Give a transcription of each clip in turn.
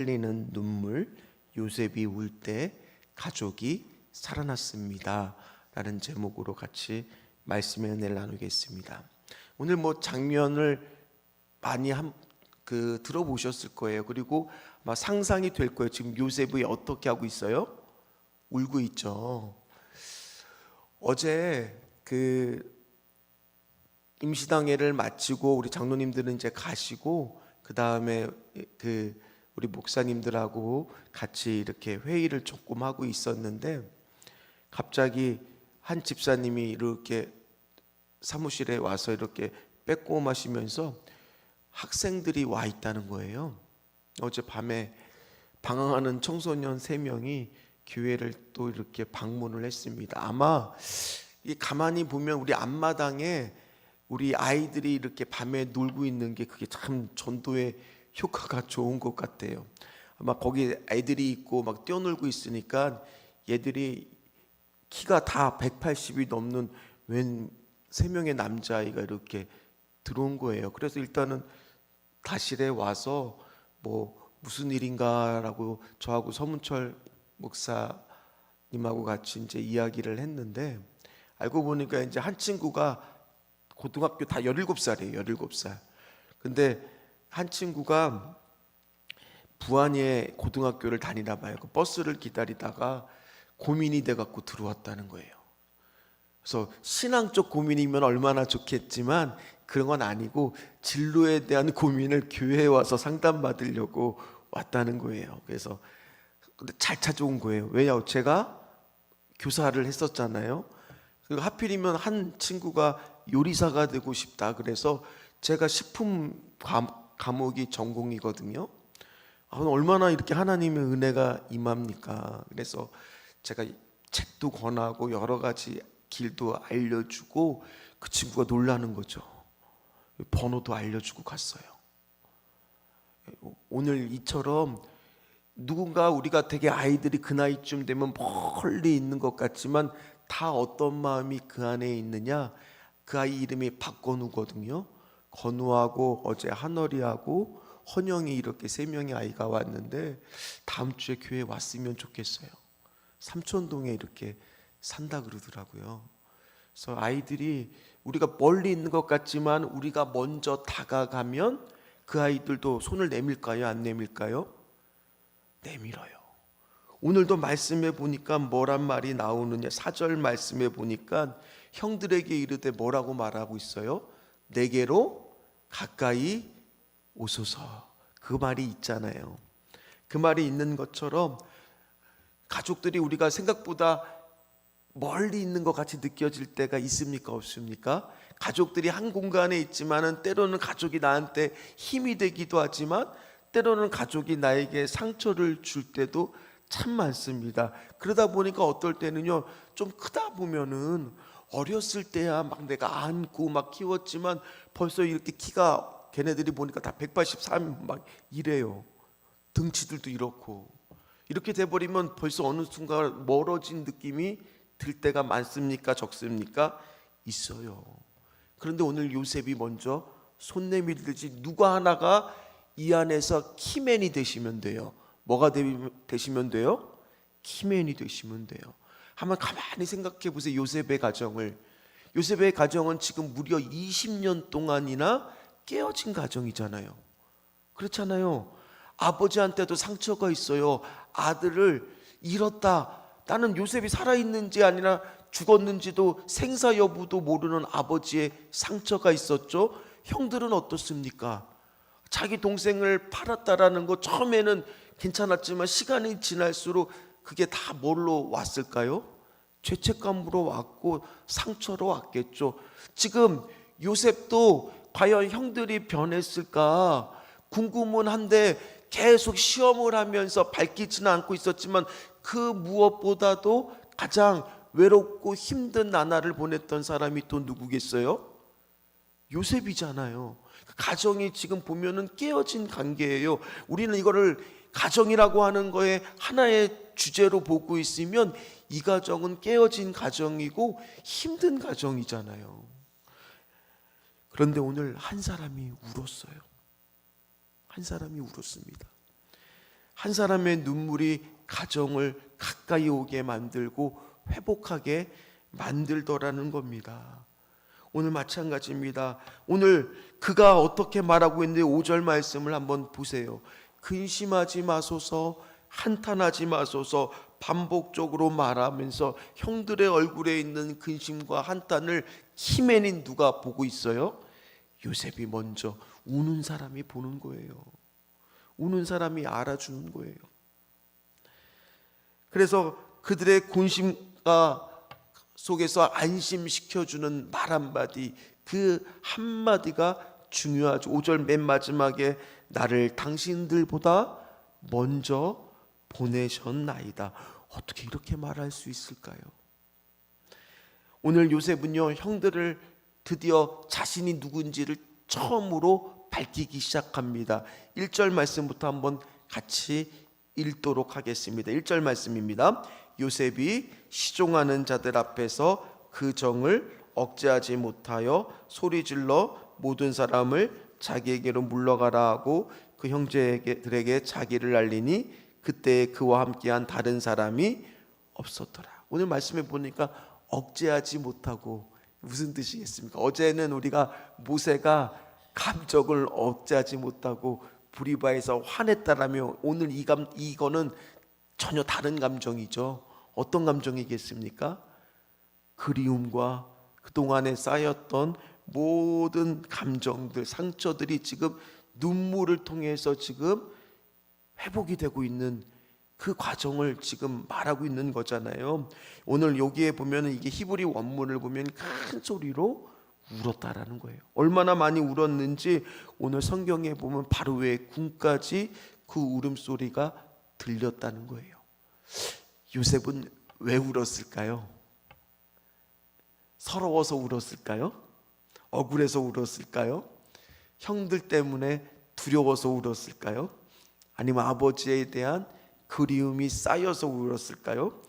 흘리는 눈물, 요셉이 울 때 가족이 살아났습니다 라는 제목으로 같이 말씀의 은혜를 나누겠습니다. 오늘 장면을 많이 들어보셨을 거예요. 그리고 아마 상상이 될 거예요. 지금 요셉이 어떻게 하고 있어요? 울고 있죠. 어제 임시당회를 마치고 우리 장로님들은 이제 가시고, 그 다음에 우리 목사님들하고 같이 이렇게 회의를 조금 하고 있었는데, 갑자기 한 집사님이 이렇게 사무실에 와서 이렇게 빼꼼하시면서 학생들이 와 있다는 거예요. 어제 밤에 방황하는 청소년 3명이 교회를 또 이렇게 방문을 했습니다. 아마 가만히 보면 우리 앞마당에 우리 아이들이 이렇게 밤에 놀고 있는 게 그게 참 전도의 효과가 좋은 것 같아요. 아마 거기 애들이 있고 막 뛰어놀고 있으니까 얘들이 키가 다 180이 넘는 웬 3명의 남자아이가 이렇게 들어온 거예요. 그래서 일단은 다실에 와서 무슨 일인가라고 저하고 서문철 목사님하고 같이 이제 이야기를 했는데, 알고 보니까 이제 한 친구가 고등학교 다 17살이에요. 17살. 근데 한 친구가 부안에 고등학교를 다니나 봐요. 그 버스를 기다리다가 고민이 돼갖고 들어왔다는 거예요. 그래서 신앙적 고민이면 얼마나 좋겠지만 그런 건 아니고 진로에 대한 고민을 교회에 와서 상담받으려고 왔다는 거예요. 그래서 근데 잘 찾아온 거예요. 왜냐? 제가 교사를 했었잖아요. 그리고 하필이면 한 친구가 요리사가 되고 싶다. 그래서 제가 식품 과목이 전공이거든요. 얼마나 이렇게 하나님의 은혜가 임합니까? 그래서 제가 책도 권하고 여러 가지 길도 알려주고, 그 친구가 놀라는 거죠. 번호도 알려주고 갔어요. 오늘 이처럼 누군가 우리가 되게 아이들이 그 나이쯤 되면 멀리 있는 것 같지만 다 어떤 마음이 그 안에 있느냐. 그 아이 이름이 박건우거든요. 건우하고 어제 한월이하고 헌영이 이렇게 3명의 아이가 왔는데 다음 주에 교회에 왔으면 좋겠어요. 삼촌동에 이렇게 산다 그러더라고요. 그래서 아이들이 우리가 멀리 있는 것 같지만 우리가 먼저 다가가면 그 아이들도 손을 내밀까요? 안 내밀까요? 내밀어요. 오늘도 말씀해 보니까 뭐란 말이 나오느냐. 4절 말씀해 보니까 형들에게 이르되 뭐라고 말하고 있어요? 내게로 가까이 오소서. 그 말이 있잖아요. 그 말이 있는 것처럼 가족들이 우리가 생각보다 멀리 있는 것 같이 느껴질 때가 있습니까? 없습니까? 가족들이 한 공간에 있지만은 때로는 가족이 나한테 힘이 되기도 하지만 때로는 가족이 나에게 상처를 줄 때도 참 많습니다. 그러다 보니까 어떨 때는요, 좀 크다 보면은 어렸을 때야 막 내가 안고 막 키웠지만 벌써 이렇게 키가 걔네들이 보니까 다 183 막 이래요. 등치들도 이렇고. 이렇게 돼버리면 벌써 어느 순간 멀어진 느낌이 들 때가 많습니까? 적습니까? 있어요. 그런데 오늘 요셉이 먼저 손 내밀듯이 누가 하나가 이 안에서 키맨이 되시면 돼요. 뭐가 되시면 돼요? 키맨이 되시면 돼요. 한번 가만히 생각해 보세요. 요셉의 가정을. 요셉의 가정은 지금 무려 20년 동안이나 깨어진 가정이잖아요. 그렇잖아요. 아버지한테도 상처가 있어요. 아들을 잃었다. 나는 요셉이 살아있는지 아니라 죽었는지도 생사 여부도 모르는 아버지의 상처가 있었죠. 형들은 어떻습니까? 자기 동생을 팔았다라는 거 처음에는 괜찮았지만 시간이 지날수록 그게 다 뭘로 왔을까요? 죄책감으로 왔고 상처로 왔겠죠. 지금 요셉도 과연 형들이 변했을까 궁금은 한데 계속 시험을 하면서 밝히지는 않고 있었지만 그 무엇보다도 가장 외롭고 힘든 나날을 보냈던 사람이 또 누구겠어요? 요셉이잖아요. 가정이 지금 보면은 깨어진 관계예요. 우리는 이거를 가정이라고 하는 거에 하나의 주제로 보고 있으면 이 가정은 깨어진 가정이고 힘든 가정이잖아요. 그런데 오늘 한 사람이 울었어요. 한 사람이 울었습니다. 한 사람의 눈물이 가정을 가까이 오게 만들고 회복하게 만들더라는 겁니다. 오늘 마찬가지입니다. 오늘 그가 어떻게 말하고 있는데 5절 말씀을 한번 보세요. 근심하지 마소서, 한탄하지 마소서, 반복적으로 말하면서 형들의 얼굴에 있는 근심과 한탄을 히메닌 누가 보고 있어요? 요셉이 먼저 우는 사람이 보는 거예요. 우는 사람이 알아주는 거예요. 그래서 그들의 근심과 속에서 안심시켜주는 말 한마디, 그 한마디가 중요하죠. 5절 맨 마지막에 나를 당신들보다 먼저 보내셨나이다. 어떻게 이렇게 말할 수 있을까요? 오늘 요셉은요, 형들을 드디어 자신이 누군지를 처음으로 밝히기 시작합니다. 1절 말씀부터 한번 같이 읽도록 하겠습니다. 1절 말씀입니다. 요셉이 시종하는 자들 앞에서 그 정을 억제하지 못하여 소리질러 모든 사람을 자기에게로 물러가라 하고 그 형제들에게 자기를 알리니 그때 그와 함께한 다른 사람이 없었더라. 오늘 말씀에 보니까 억제하지 못하고, 무슨 뜻이겠습니까? 어제는 우리가 모세가 감정을 억제하지 못하고 브리바에서 화냈다라며, 오늘 이거는 전혀 다른 감정이죠. 어떤 감정이겠습니까? 그리움과 그동안에 쌓였던 모든 감정들, 상처들이 지금 눈물을 통해서 지금 회복이 되고 있는 그 과정을 지금 말하고 있는 거잖아요. 오늘 여기에 보면 이게 히브리 원문을 보면 큰 소리로 울었다라는 거예요. 얼마나 많이 울었는지 오늘 성경에 보면 바로의 궁까지 그 울음소리가 들렸다는 거예요. 요셉은 왜 울었을까요? 서러워서 울었을까요? 억울해서 울었을까요? 형들 때문에 두려워서 울었을까요? 아니면 아버지에 대한 그리움이 쌓여서 울었을까요?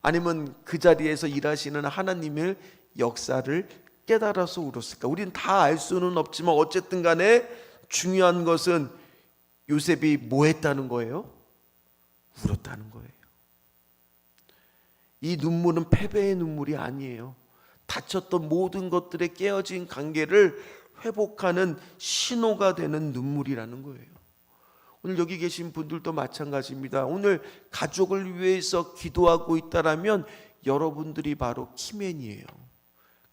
아니면 그 자리에서 일하시는 하나님의 역사를 깨달아서 울었을까? 우리는 다 알 수는 없지만 어쨌든 간에 중요한 것은 요셉이 뭐 했다는 거예요? 울었다는 거예요. 이 눈물은 패배의 눈물이 아니에요. 다쳤던 모든 것들의 깨어진 관계를 회복하는 신호가 되는 눈물이라는 거예요. 오늘 여기 계신 분들도 마찬가지입니다. 오늘 가족을 위해서 기도하고 있다라면 여러분들이 바로 키맨이에요.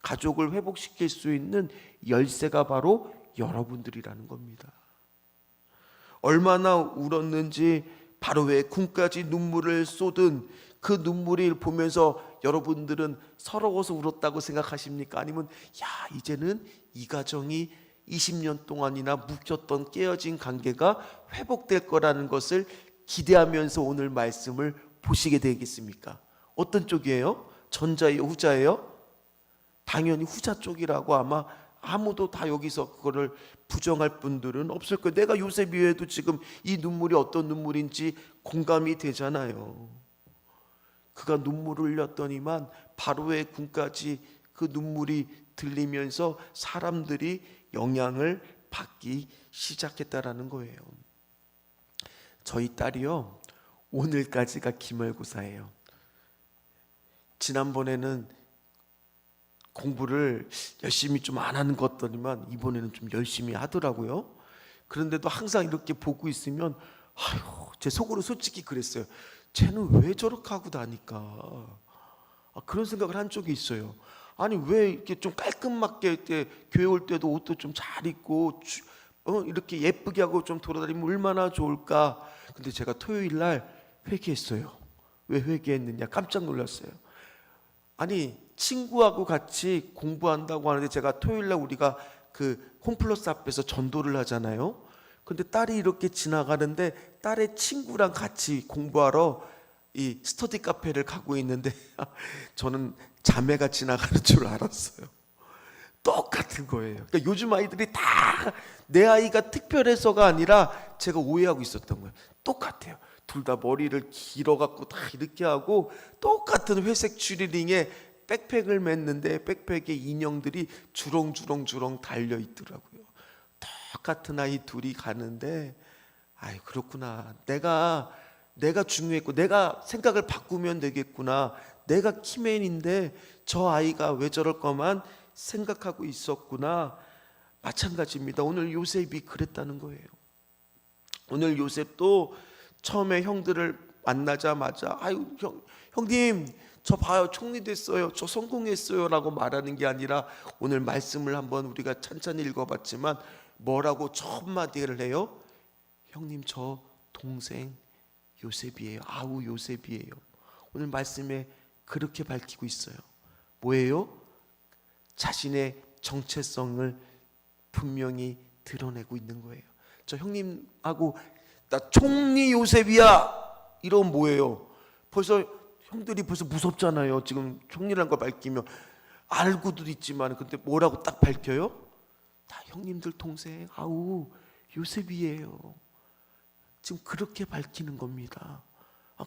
가족을 회복시킬 수 있는 열쇠가 바로 여러분들이라는 겁니다. 얼마나 울었는지 바로의 궁까지 눈물을 쏟은 그 눈물을 보면서 여러분들은 서러워서 울었다고 생각하십니까? 아니면 야, 이제는 이 가정이 20년 동안이나 묶였던 깨어진 관계가 회복될 거라는 것을 기대하면서 오늘 말씀을 보시게 되겠습니까? 어떤 쪽이에요? 전자예요? 후자예요? 당연히 후자 쪽이라고 아마 아무도 다 여기서 그거를 부정할 분들은 없을 거예요. 내가 요셉 이외에도 지금 이 눈물이 어떤 눈물인지 공감이 되잖아요. 그가 눈물을 흘렸더니만 바로의 궁까지 그 눈물이 들리면서 사람들이 영향을 받기 시작했다라는 거예요. 저희 딸이요, 오늘까지가 기말고사예요. 지난번에는 공부를 열심히 좀 안 하는 것 같더니만 이번에는 좀 열심히 하더라고요. 그런데도 항상 이렇게 보고 있으면 아유, 제 속으로 솔직히 그랬어요. 쟤는 왜 저렇게 하고 다니까? 그런 생각을 한 적이 있어요. 아니 왜 이렇게 좀 깔끔하게 때 교회 올 때도 옷도 좀 잘 입고 이렇게 예쁘게 하고 좀 돌아다니면 얼마나 좋을까? 근데 제가 토요일 날 회개했어요. 왜 회개했느냐? 깜짝 놀랐어요. 아니 친구하고 같이 공부한다고 하는데, 제가 토요일 날 우리가 그 홈플러스 앞에서 전도를 하잖아요. 근데 딸이 이렇게 지나가는데 딸의 친구랑 같이 공부하러 이 스터디 카페를 가고 있는데 저는 자매가 지나가는 줄 알았어요. 똑같은 거예요. 그러니까 요즘 아이들이 다 내 아이가 특별해서가 아니라 제가 오해하고 있었던 거예요. 똑같아요. 둘 다 머리를 길어갖고 다 이렇게 하고 똑같은 회색 추리닝에 백팩을 맸는데 백팩에 인형들이 주렁주렁 달려 있더라고요. 똑같은 아이 둘이 가는데, 아이 그렇구나. 내가 내가 중요했고 내가 생각을 바꾸면 되겠구나. 내가 키맨인데 저 아이가 왜 저럴 거만 생각하고 있었구나. 마찬가지입니다. 오늘 요셉이 그랬다는 거예요. 오늘 요셉도 처음에 형들을 만나자마자 아유 형님 저 봐요 총리 됐어요 저 성공했어요 라고 말하는 게 아니라 오늘 말씀을 한번 우리가 찬찬히 읽어봤지만 뭐라고 첫 마디를 해요? 형님 저 동생 요셉이에요. 아우 요셉이에요. 오늘 말씀에 그렇게 밝히고 있어요. 뭐예요? 자신의 정체성을 분명히 드러내고 있는 거예요. 저 형님하고 나 총리 요셉이야 이러면 뭐예요? 벌써 형들이 벌써 무섭잖아요. 지금 총리라는 걸 밝히면 알고도 있지만 근데 뭐라고 딱 밝혀요? 나 형님들 동생 아우 요셉이에요. 지금 그렇게 밝히는 겁니다.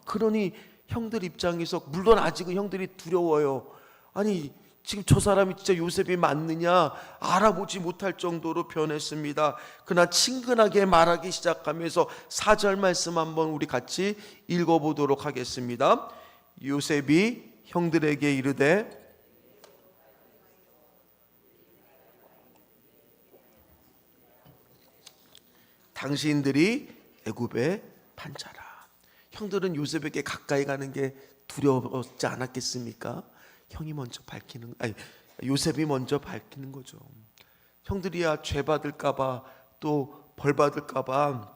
그러니 형들 입장에서 물론 아직은 형들이 두려워요. 아니 지금 저 사람이 진짜 요셉이 맞느냐 알아보지 못할 정도로 변했습니다. 그러나 친근하게 말하기 시작하면서 4절 말씀 한번 우리 같이 읽어보도록 하겠습니다. 요셉이 형들에게 이르되 당신들이 애굽에 판자라. 형들은 요셉에게 가까이 가는 게 두려웠지 않았겠습니까? 형이 먼저 밝히는 요셉이 먼저 밝히는 거죠. 형들이야 죄 받을까봐 또 벌 받을까봐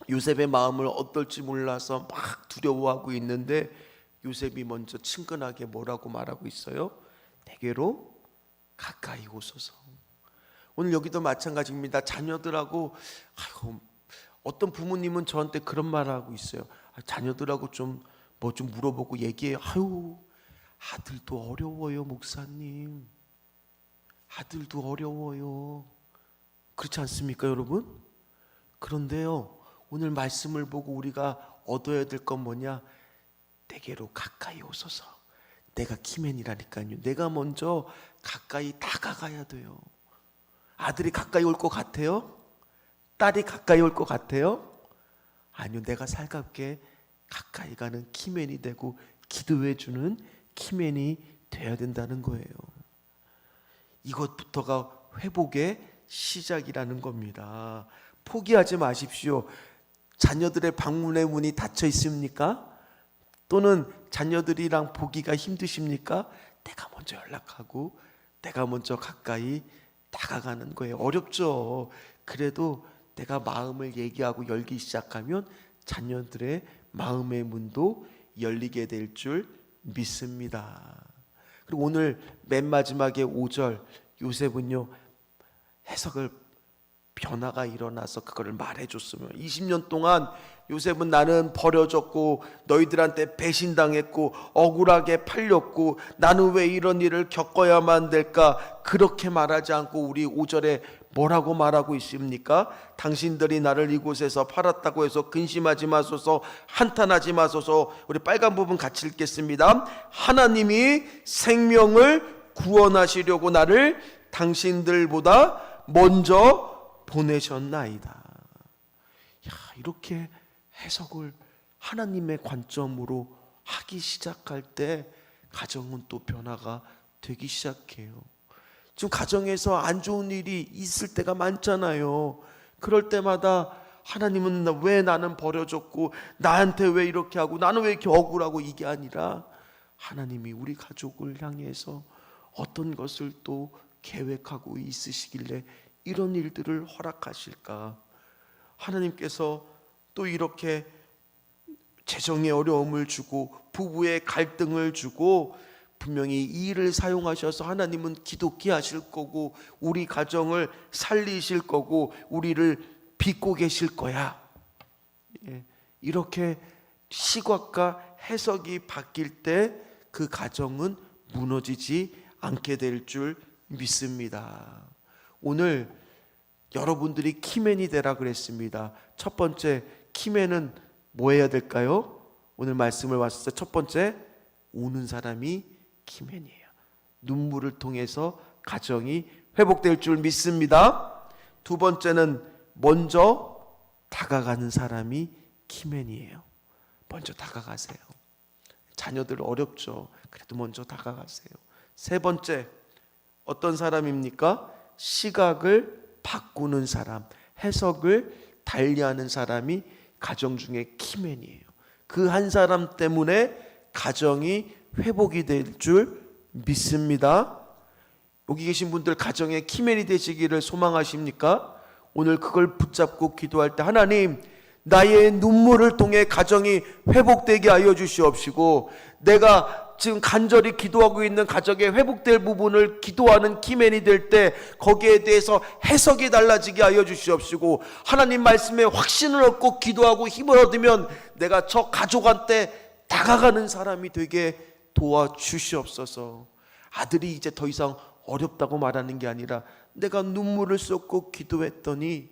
요셉의 마음을 어떨지 몰라서 막 두려워하고 있는데 요셉이 먼저 친근하게 뭐라고 말하고 있어요? 내게로 가까이 오소서. 오늘 여기도 마찬가지입니다. 자녀들하고 어떤 부모님은 저한테 그런 말을 하고 있어요. 자녀들하고 좀 뭐 좀 물어보고 얘기해요. 아들도 어려워요 목사님. 아들도 어려워요. 그렇지 않습니까 여러분? 그런데요 오늘 말씀을 보고 우리가 얻어야 될 건 뭐냐? 내게로 가까이 오소서. 내가 키맨이라니까요. 내가 먼저 가까이 다가가야 돼요. 아들이 가까이 올 것 같아요? 딸이 가까이 올 것 같아요? 아니요, 내가 살갑게 가까이 가는 키맨이 되고 기도해주는 키맨이 돼야 된다는 거예요. 이것부터가 회복의 시작이라는 겁니다. 포기하지 마십시오. 자녀들의 방문의 문이 닫혀 있습니까? 또는 자녀들이랑 보기가 힘드십니까? 내가 먼저 연락하고 내가 먼저 가까이 다가가는 거예요. 어렵죠. 그래도 내가 마음을 얘기하고 열기 시작하면 자녀들의 마음의 문도 열리게 될 줄 믿습니다. 그리고 오늘 맨 마지막에 5절 요셉은요 해석을 변화가 일어나서 그거를 말해줬으면 20년 동안 요셉은 나는 버려졌고 너희들한테 배신당했고 억울하게 팔렸고 나는 왜 이런 일을 겪어야만 될까 그렇게 말하지 않고 우리 5절에 뭐라고 말하고 있습니까? 당신들이 나를 이곳에서 팔았다고 해서 근심하지 마소서 한탄하지 마소서. 우리 빨간 부분 같이 읽겠습니다. 하나님이 생명을 구원하시려고 나를 당신들보다 먼저 보내셨나이다. 이렇게 해석을 하나님의 관점으로 하기 시작할 때 가정은 또 변화가 되기 시작해요. 지금 가정에서 안 좋은 일이 있을 때가 많잖아요. 그럴 때마다 하나님은 왜 나는 버려졌고 나한테 왜 이렇게 하고 나는 왜 이렇게 억울하고 이게 아니라 하나님이 우리 가족을 향해서 어떤 것을 또 계획하고 있으시길래 이런 일들을 허락하실까? 하나님께서 또 이렇게 재정의 어려움을 주고 부부의 갈등을 주고 분명히 이 일을 사용하셔서 하나님은 기독게 하실 거고 우리 가정을 살리실 거고 우리를 빚고 계실 거야. 이렇게 시각과 해석이 바뀔 때 그 가정은 무너지지 않게 될 줄 믿습니다. 오늘 여러분들이 키맨이 되라 그랬습니다. 첫 번째 키맨은 뭐 해야 될까요? 오늘 말씀을 왔을 때 첫 번째 우는 사람이 키맨이에요. 눈물을 통해서 가정이 회복될 줄 믿습니다. 두 번째는 먼저 다가가는 사람이 키맨이에요. 먼저 다가가세요. 자녀들 어렵죠. 그래도 먼저 다가가세요. 세 번째, 어떤 사람입니까? 시각을 바꾸는 사람, 해석을 달리하는 사람이 가정 중에 키맨이에요. 그 한 사람 때문에 가정이 회복이 될 줄 믿습니다. 여기 계신 분들 가정의 키맨이 되시기를 소망하십니까? 오늘 그걸 붙잡고 기도할 때, 하나님, 나의 눈물을 통해 가정이 회복되게 하여 주시옵시고, 내가 지금 간절히 기도하고 있는 가정의 회복될 부분을 기도하는 키맨이 될 때 거기에 대해서 해석이 달라지게 하여 주시옵시고, 하나님 말씀에 확신을 얻고 기도하고 힘을 얻으면 내가 저 가족한테 다가가는 사람이 되게 도와주시옵소서. 아들이 이제 더 이상 어렵다고 말하는 게 아니라, 내가 눈물을 쏟고 기도했더니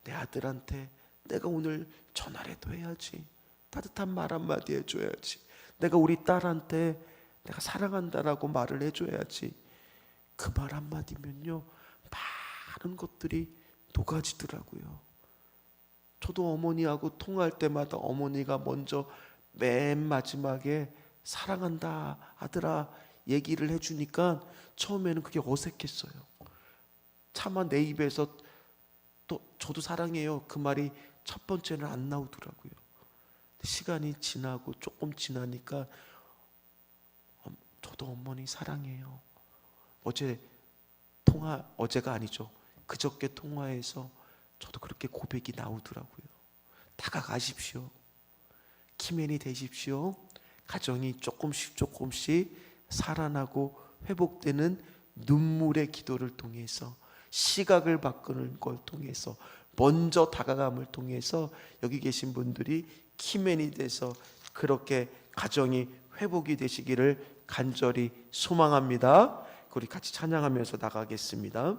내 아들한테 내가 오늘 전화라도 해야지, 따뜻한 말 한마디 해줘야지, 내가 우리 딸한테 내가 사랑한다라고 말을 해줘야지. 그 말 한마디면요 많은 것들이 녹아지더라고요. 저도 어머니하고 통화할 때마다 어머니가 먼저 맨 마지막에 사랑한다 아들아 얘기를 해주니까 처음에는 그게 어색했어요. 차마 내 입에서 또 저도 사랑해요 그 말이 첫 번째는 안 나오더라고요. 시간이 지나고 조금 지나니까 저도 어머니 사랑해요. 어제가 아니죠, 그저께 통화해서 저도 그렇게 고백이 나오더라고요. 다가가십시오. 키맨이 되십시오. 가정이 조금씩 살아나고 회복되는 눈물의 기도를 통해서, 시각을 바꾸는 걸 통해서, 먼저 다가감을 통해서 여기 계신 분들이 키맨이 돼서 그렇게 가정이 회복이 되시기를 간절히 소망합니다. 우리 같이 찬양하면서 나가겠습니다.